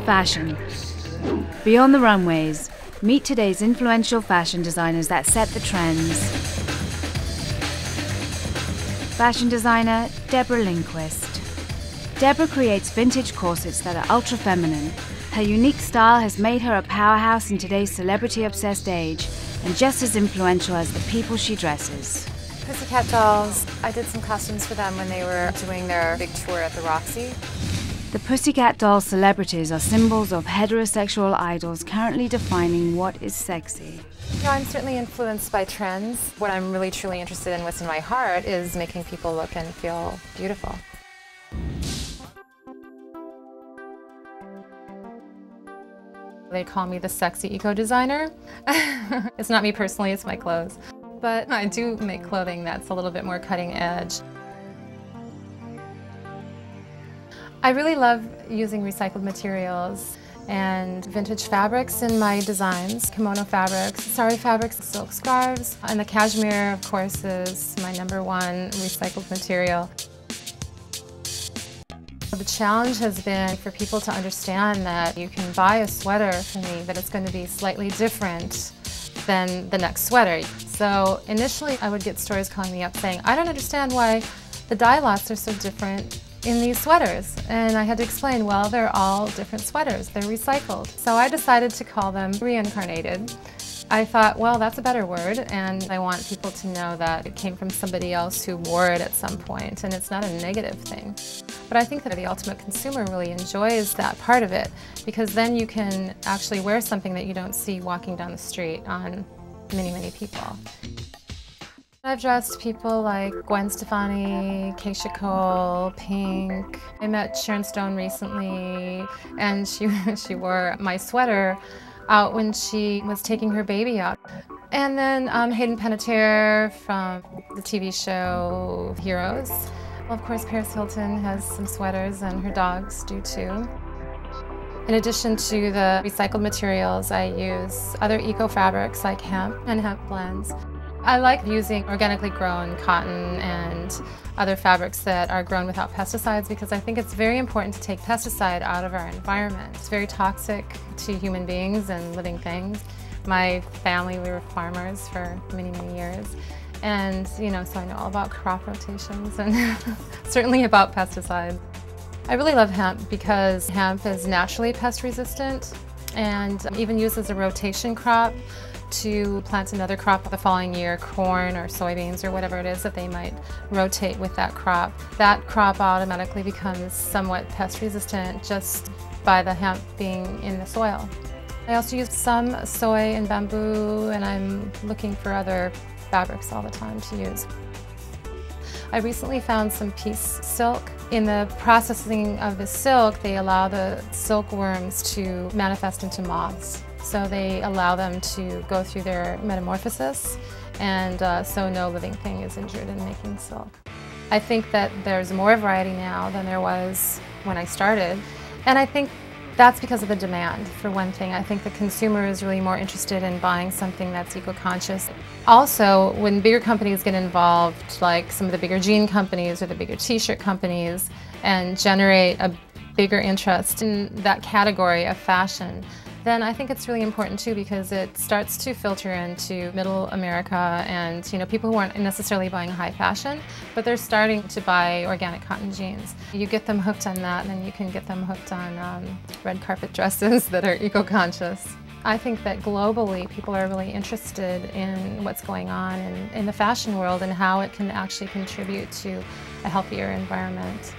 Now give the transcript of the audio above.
Fashion. Beyond the runways, meet today's influential fashion designers that set the trends. Fashion designer Deborah Lindquist. Deborah creates vintage corsets that are ultra-feminine. Her unique style has made her a powerhouse in today's celebrity-obsessed age, and just as influential as the people she dresses. Pussycat Dolls, I did some costumes for them when they were doing their big tour at the Roxy. The Pussycat Doll celebrities are symbols of heterosexual idols currently defining what is sexy. I'm certainly influenced by trends. What I'm really truly interested in, what's in my heart, is making people look and feel beautiful. They call me the sexy eco-designer. It's not me personally, it's my clothes. But I do make clothing that's a little bit more cutting edge. I really love using recycled materials and vintage fabrics in my designs, kimono fabrics, sari fabrics, silk scarves, and the cashmere, of course, is my #1 recycled material. The challenge has been for people to understand that you can buy a sweater from me, but it's going to be slightly different than the next sweater. So initially I would get stores calling me up saying, I don't understand why the dye lots are so different in these sweaters. And I had to explain, well, they're all different sweaters. They're recycled. So I decided to call them reincarnated. I thought, well, that's a better word, and I want people to know that it came from somebody else who wore it at some point, and it's not a negative thing. But I think that the ultimate consumer really enjoys that part of it, because then you can actually wear something that you don't see walking down the street on many, many people. I've dressed people like Gwen Stefani, Keisha Cole, Pink. I met Sharon Stone recently, and she wore my sweater out when she was taking her baby out. And then Hayden Panettiere from the TV show Heroes. Well, of course, Paris Hilton has some sweaters, and her dogs do too. In addition to the recycled materials, I use other eco fabrics like hemp and hemp blends. I like using organically grown cotton and other fabrics that are grown without pesticides, because I think it's very important to take pesticide out of our environment. It's very toxic to human beings and living things. My family, we were farmers for many, many years. And, so I know all about crop rotations and certainly about pesticides. I really love hemp because hemp is naturally pest resistant and even used as a rotation crop to plant another crop the following year, corn or soybeans or whatever it is that they might rotate with that crop. That crop automatically becomes somewhat pest resistant just by the hemp being in the soil. I also use some soy and bamboo, and I'm looking for other fabrics all the time to use. I recently found some piece silk. In the processing of the silk, they allow the silkworms to manifest into moths. So they allow them to go through their metamorphosis, and so no living thing is injured in making silk. I think that there's more variety now than there was when I started, and I think that's because of the demand, for one thing. I think the consumer is really more interested in buying something that's eco-conscious. Also, when bigger companies get involved, like some of the bigger jean companies or the bigger t-shirt companies, and generate a bigger interest in that category of fashion, then I think it's really important too, because it starts to filter into middle America and people who aren't necessarily buying high fashion, but they're starting to buy organic cotton jeans. You get them hooked on that, and then you can get them hooked on red carpet dresses that are eco-conscious. I think that globally people are really interested in what's going on in the fashion world and how it can actually contribute to a healthier environment.